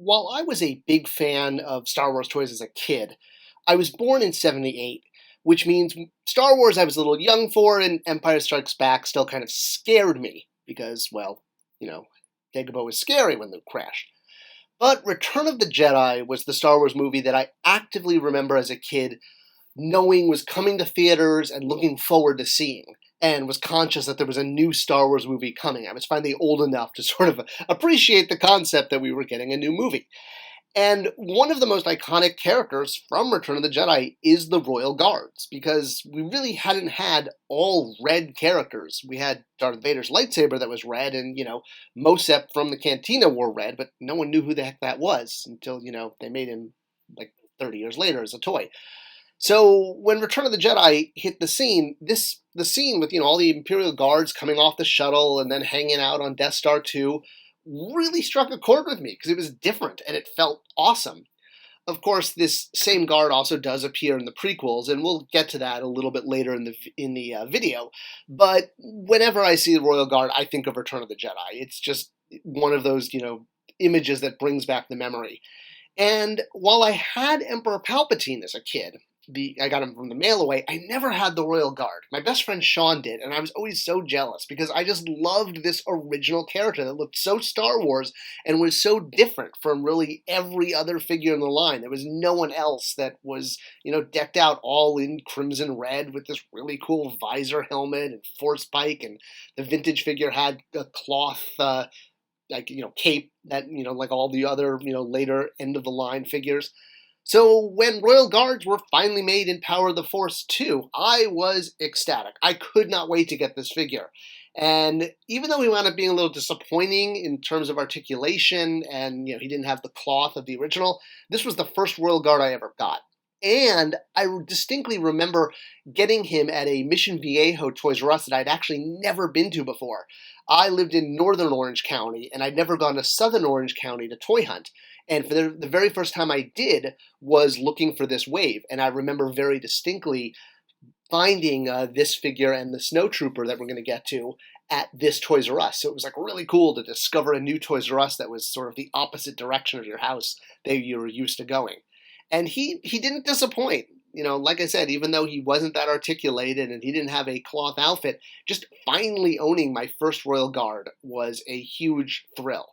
while I was a big fan of Star Wars toys as a kid, I was born in '78, which means Star Wars I was a little young for, and Empire Strikes Back still kind of scared me because, well, you know, Dagobah was scary when Luke crashed. But Return of the Jedi was the Star Wars movie that I actively remember as a kid knowing was coming to theaters and looking forward to seeing, and was conscious that there was a new Star Wars movie coming. I was finally old enough to sort of appreciate the concept that we were getting a new movie. And one of the most iconic characters from Return of the Jedi is the Royal Guards, because we really hadn't had all red characters. We had Darth Vader's lightsaber that was red, and, Mosep from the Cantina wore red, but no one knew who the heck that was until, they made him like 30 years later as a toy. So when Return of the Jedi hit the scene, the scene with, all the Imperial Guards coming off the shuttle and then hanging out on Death Star 2 really struck a chord with me because it was different and it felt awesome. Of course, this same guard also does appear in the prequels, and we'll get to that a little bit later in the video. But whenever I see the Royal Guard, I think of Return of the Jedi. It's just one of those, images that brings back the memory. And while I had Emperor Palpatine as a kid, I got him from the mail away, I never had the Royal Guard. My best friend Sean did, and I was always so jealous because I just loved this original character that looked so Star Wars and was so different from really every other figure in the line. There was no one else that was, decked out all in crimson red with this really cool visor helmet and force pike, and the vintage figure had a cloth cape that, like all the other, later end of the line figures. So when Royal Guards were finally made in Power of the Force 2, I was ecstatic. I could not wait to get this figure. And even though he wound up being a little disappointing in terms of articulation, and he didn't have the cloth of the original, this was the first Royal Guard I ever got. And I distinctly remember getting him at a Mission Viejo Toys R Us that I'd actually never been to before. I lived in northern Orange County, and I'd never gone to southern Orange County to toy hunt. And for the very first time I did was looking for this wave. And I remember very distinctly finding this figure and the Snowtrooper that we're going to get to at this Toys R Us. So it was like really cool to discover a new Toys R Us that was sort of the opposite direction of your house that you were used to going. And he didn't disappoint. Like I said, even though he wasn't that articulated and he didn't have a cloth outfit, just finally owning my first Royal Guard was a huge thrill.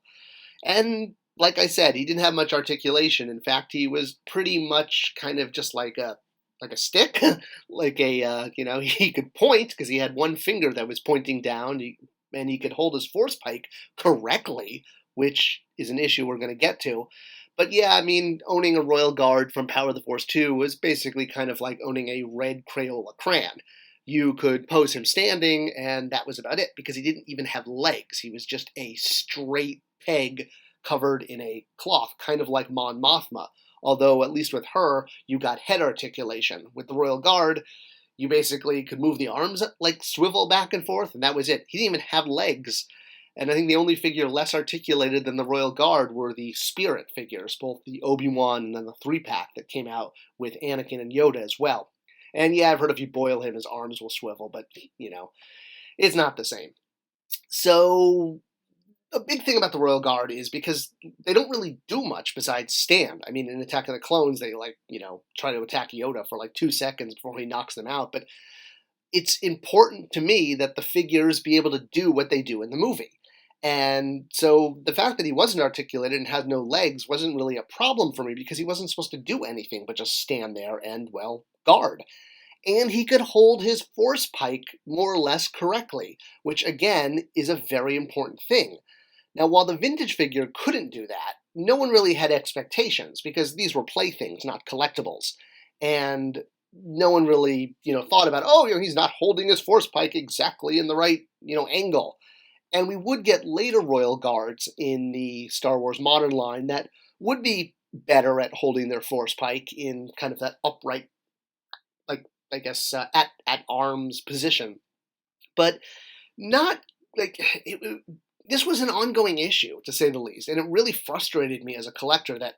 And like I said, he didn't have much articulation. In fact, he was pretty much kind of just like a stick, like he could point because he had one finger that was pointing down, and he could hold his force pike correctly, which is an issue we're going to get to. But yeah, owning a Royal Guard from Power of the Force 2 was basically kind of like owning a red Crayola crayon. You could pose him standing, and that was about it, because he didn't even have legs. He was just a straight peg covered in a cloth, kind of like Mon Mothma. Although, at least with her, you got head articulation. With the Royal Guard, you basically could move the arms, like swivel back and forth, and that was it. He didn't even have legs. And I think the only figure less articulated than the Royal Guard were the Spirit figures, both the Obi-Wan and then the 3-pack that came out with Anakin and Yoda as well. And yeah, I've heard if you boil him, his arms will swivel, but, it's not the same. So a big thing about the Royal Guard is because they don't really do much besides stand. In Attack of the Clones, they try to attack Yoda for 2 seconds before he knocks them out. But it's important to me that the figures be able to do what they do in the movie. And so the fact that he wasn't articulated and had no legs wasn't really a problem for me, because he wasn't supposed to do anything but just stand there and, guard. And he could hold his force pike more or less correctly, which again is a very important thing. Now, while the vintage figure couldn't do that, no one really had expectations, because these were playthings, not collectibles. And no one really, thought about, he's not holding his force pike exactly in the right, angle. And we would get later Royal Guards in the Star Wars modern line that would be better at holding their force pike in kind of that upright, at arms position. But not, this was an ongoing issue, to say the least. And it really frustrated me as a collector that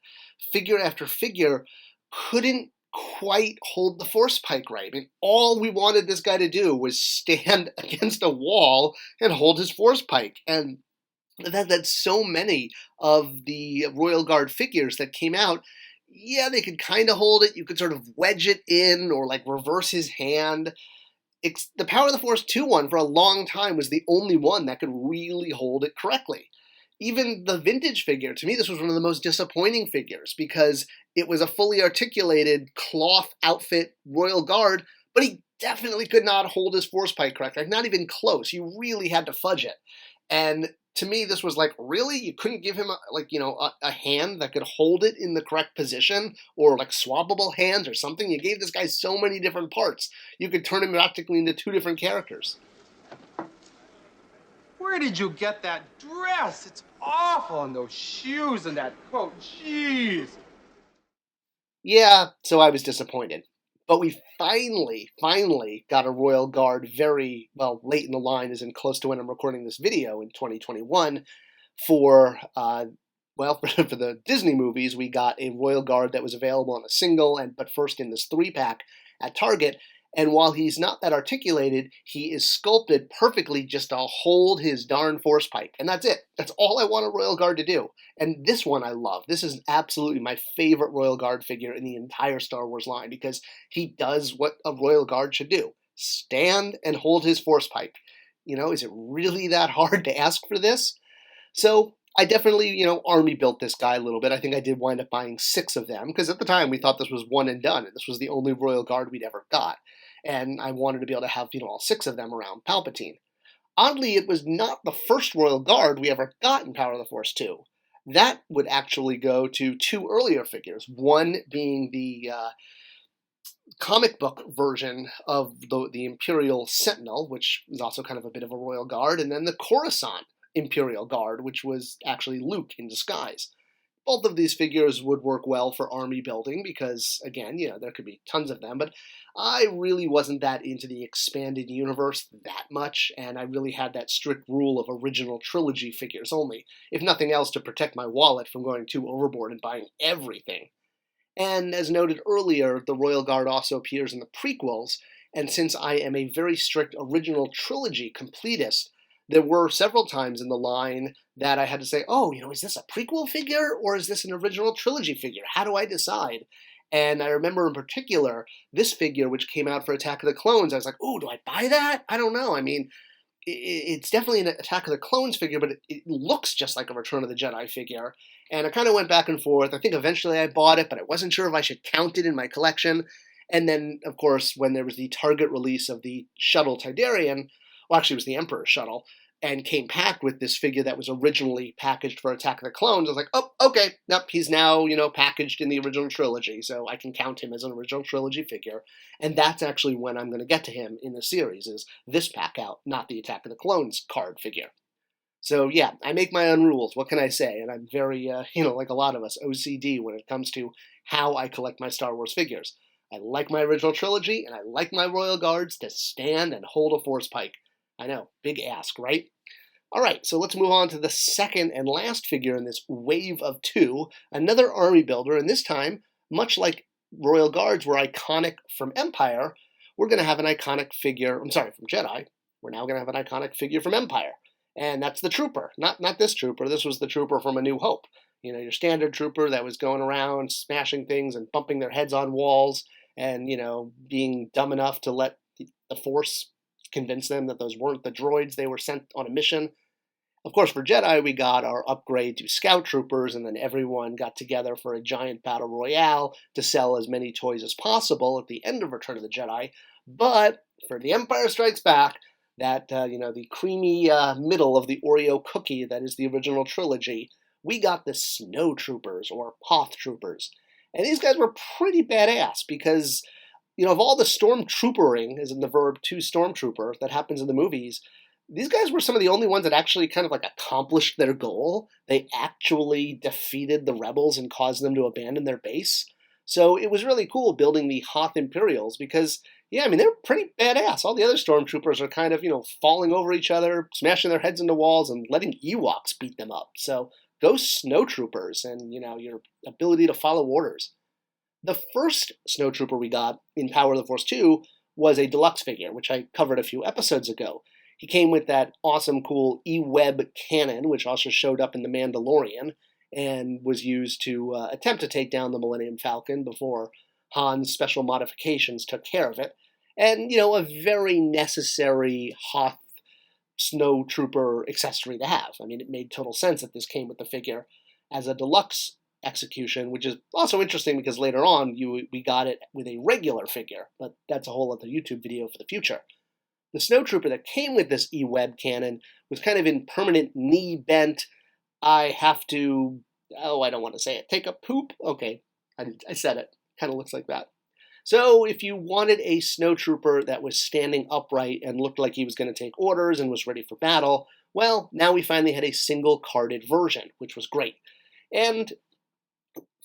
figure after figure couldn't quite hold the force pike right. All we wanted this guy to do was stand against a wall and hold his force pike. And that so many of the Royal Guard figures that came out, yeah, they could kind of hold it. You could sort of wedge it in or like reverse his hand. The Power of the Force 2 one for a long time was the only one that could really hold it correctly. Even the vintage figure, to me, this was one of the most disappointing figures because it was a fully articulated cloth outfit Royal Guard, but he definitely could not hold his force pike correctly. Like, not even close. You really had to fudge it. And to me, this was like, really? You couldn't give him a hand that could hold it in the correct position, or like swappable hands or something? You gave this guy so many different parts. You could turn him practically into 2 different characters. Where did you get that dress? It's awful, and those shoes and that coat. Jeez. Yeah, so I was disappointed. But we finally got a Royal Guard very, well, late in the line, as in close to when I'm recording this video in 2021, for, for the Disney movies. We got a Royal Guard that was available on a single, but first in this 3-pack at Target. And while he's not that articulated, he is sculpted perfectly just to hold his darn force pike. And that's it. That's all I want a Royal Guard to do. And this one I love. This is absolutely my favorite Royal Guard figure in the entire Star Wars line because he does what a Royal Guard should do. Stand and hold his force pike. Is it really that hard to ask for this? So I definitely, army built this guy a little bit. I think I did wind up buying 6 of them because at the time we thought this was one and done, and this was the only Royal Guard we'd ever got. And I wanted to be able to have, all 6 of them around Palpatine. Oddly, it was not the first Royal Guard we ever got in Power of the Force 2. That would actually go to 2 earlier figures, one being the comic book version of the Imperial Sentinel, which is also kind of a bit of a Royal Guard, and then the Coruscant Imperial Guard, which was actually Luke in disguise. Both of these figures would work well for army building because, again, there could be tons of them, but I really wasn't that into the expanded universe that much, and I really had that strict rule of original trilogy figures only, if nothing else to protect my wallet from going too overboard and buying everything. And as noted earlier, the Royal Guard also appears in the prequels, and since I am a very strict original trilogy completist, there were several times in the line that I had to say, oh, is this a prequel figure or is this an original trilogy figure? How do I decide? And I remember in particular, this figure, which came out for Attack of the Clones, I was like, oh, do I buy that? I don't know. I mean, it's definitely an Attack of the Clones figure, but it looks just like a Return of the Jedi figure. And I kind of went back and forth. I think eventually I bought it, but I wasn't sure if I should count it in my collection. And then, of course, when there was the Target release of the Shuttle Tidarian, well, actually it was the Emperor's Shuttle, and came packed with this figure that was originally packaged for Attack of the Clones, I was like, oh, okay, nope, he's now, packaged in the original trilogy, so I can count him as an original trilogy figure. And that's actually when I'm going to get to him in the series, is this pack out, not the Attack of the Clones card figure. So yeah, I make my own rules, what can I say? And I'm very, like a lot of us, OCD when it comes to how I collect my Star Wars figures. I like my original trilogy, and I like my Royal Guards to stand and hold a force pike. I know, big ask, right? All right, so let's move on to the second and last figure in this wave of 2, another army builder, and this time, much like Royal Guards were iconic from Empire, we're going to have an iconic figure, from Jedi, we're now going to have an iconic figure from Empire, and that's the Trooper. Not this Trooper, this was the Trooper from A New Hope. Your standard Trooper that was going around smashing things and bumping their heads on walls and, being dumb enough to let the Force convince them that those weren't the droids they were sent on a mission. Of course, for Jedi, we got our upgrade to Scout Troopers, and then everyone got together for a giant battle royale to sell as many toys as possible at the end of Return of the Jedi. But for The Empire Strikes Back, that, the creamy middle of the Oreo cookie that is the original trilogy, we got the Snowtroopers, or Poth Troopers. And these guys were pretty badass because, of all the stormtroopering, as in the verb to stormtrooper, that happens in the movies, these guys were some of the only ones that actually kind of like accomplished their goal. They actually defeated the rebels and caused them to abandon their base. So it was really cool building the Hoth Imperials because, they're pretty badass. All the other stormtroopers are kind of, falling over each other, smashing their heads into walls, and letting Ewoks beat them up. So go Snowtroopers and, your ability to follow orders. The first Snowtrooper we got in Power of the Force 2 was a deluxe figure, which I covered a few episodes ago. He came with that awesome, cool E-Web cannon, which also showed up in The Mandalorian and was used to attempt to take down the Millennium Falcon before Han's special modifications took care of it. And, a very necessary Hoth Snowtrooper accessory to have. I mean, it made total sense that this came with the figure as a deluxe execution, which is also interesting because later on we got it with a regular figure, but that's a whole other YouTube video for the future. The Snowtrooper that came with this E-Web cannon was kind of in permanent knee bent. I don't want to say it. Take a poop? Okay, I said it. Kind of looks like that. So if you wanted a Snowtrooper that was standing upright and looked like he was going to take orders and was ready for battle, well, now we finally had a single carded version, which was great. And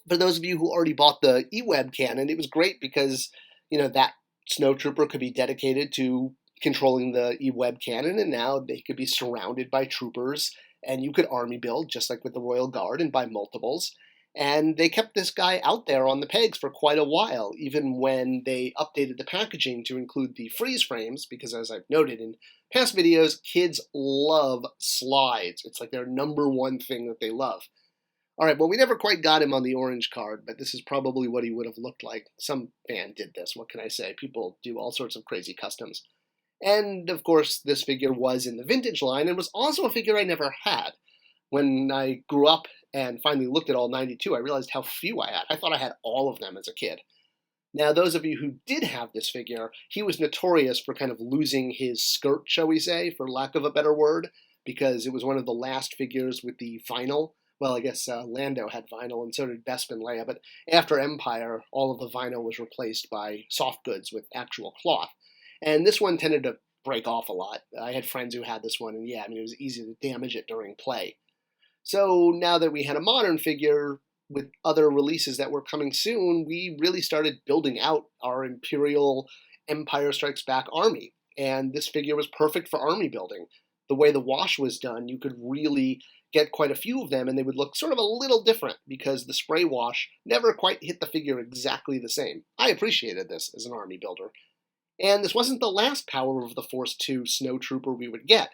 for those of you who already bought the E-Web cannon, it was great because, that Snowtrooper could be dedicated to controlling the E-Web cannon, and now they could be surrounded by troopers, and you could army build, just like with the Royal Guard, and buy multiples. And they kept this guy out there on the pegs for quite a while, even when they updated the packaging to include the freeze frames, because as I've noted in past videos, kids love slides. It's like their number one thing that they love. All right, well, we never quite got him on the orange card, but this is probably what he would have looked like. Some fan did this. What can I say? People do all sorts of crazy customs. And, of course, this figure was in the vintage line and was also a figure I never had. When I grew up and finally looked at all 92, I realized how few I had. I thought I had all of them as a kid. Now, those of you who did have this figure, he was notorious for kind of losing his skirt, shall we say, for lack of a better word, because it was one of the last figures with the vinyl. Well, I guess Lando had vinyl, and so did Bespin and Leia, but after Empire, all of the vinyl was replaced by soft goods with actual cloth. And this one tended to break off a lot. I had friends who had this one, and it was easy to damage it during play. So now that we had a modern figure with other releases that were coming soon, we really started building out our Imperial Empire Strikes Back army. And this figure was perfect for army building. The way the wash was done, you could really get quite a few of them, and they would look sort of a little different because the spray wash never quite hit the figure exactly the same. I appreciated this as an army builder. And this wasn't the last Power of the Force 2 Snowtrooper we would get.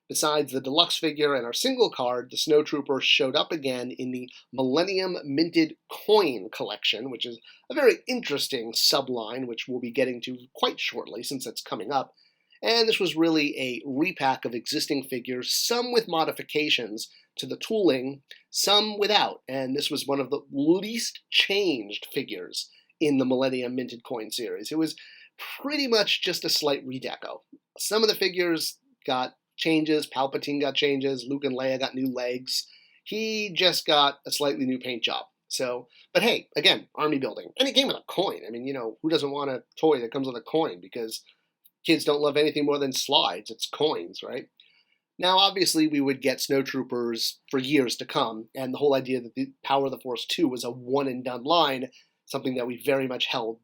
Besides the deluxe figure and our single card, the Snowtrooper showed up again in the Millennium Minted Coin collection, which is a very interesting subline, which we'll be getting to quite shortly since it's coming up. And this was really a repack of existing figures, some with modifications to the tooling, some without. And this was one of the least changed figures in the Millennium Minted Coin series. It was pretty much just a slight redeco. Some of the figures got changes. Palpatine got changes. Luke and Leia got new legs. He just got a slightly new paint job. But hey, again, army building. And it came with a coin. I mean, who doesn't want a toy that comes with a coin? Because kids don't love anything more than slides. It's coins, right? Now, obviously, we would get Snowtroopers for years to come. And the whole idea that the Power of the Force 2 was a one-and-done line, something that we very much held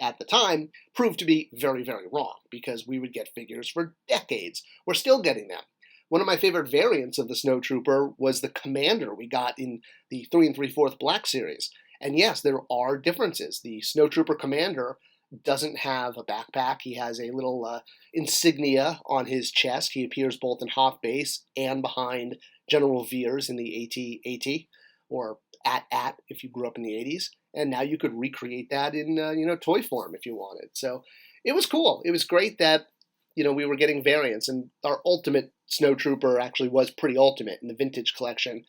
at the time, proved to be very, very wrong, because we would get figures for decades. We're still getting them. One of my favorite variants of the Snowtrooper was the Commander we got in the 3 3/4 Black Series. And yes, there are differences. The Snowtrooper Commander doesn't have a backpack. He has a little insignia on his chest. He appears both in Hoth Base and behind General Veers in the AT-AT, or AT-AT if you grew up in the 80s. And now you could recreate that in, toy form if you wanted. So it was cool. It was great that, we were getting variants. And our ultimate Snowtrooper actually was pretty ultimate in the vintage collection,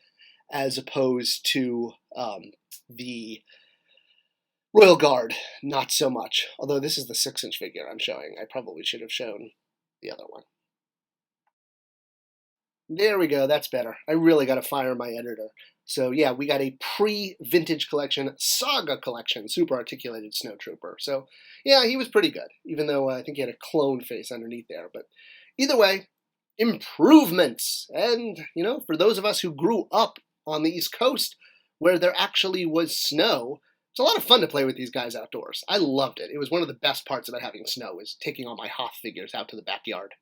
as opposed to the Royal Guard, not so much. Although this is the 6-inch figure I'm showing. I probably should have shown the other one. There we go. That's better. I really got to fire my editor. So yeah, we got a pre-vintage collection, Saga collection, super articulated Snowtrooper. So yeah, he was pretty good, even though I think he had a clone face underneath there. But either way, improvements. And, for those of us who grew up on the East Coast where there actually was snow, it's a lot of fun to play with these guys outdoors. I loved it. It was one of the best parts about having snow, is taking all my Hoth figures out to the backyard.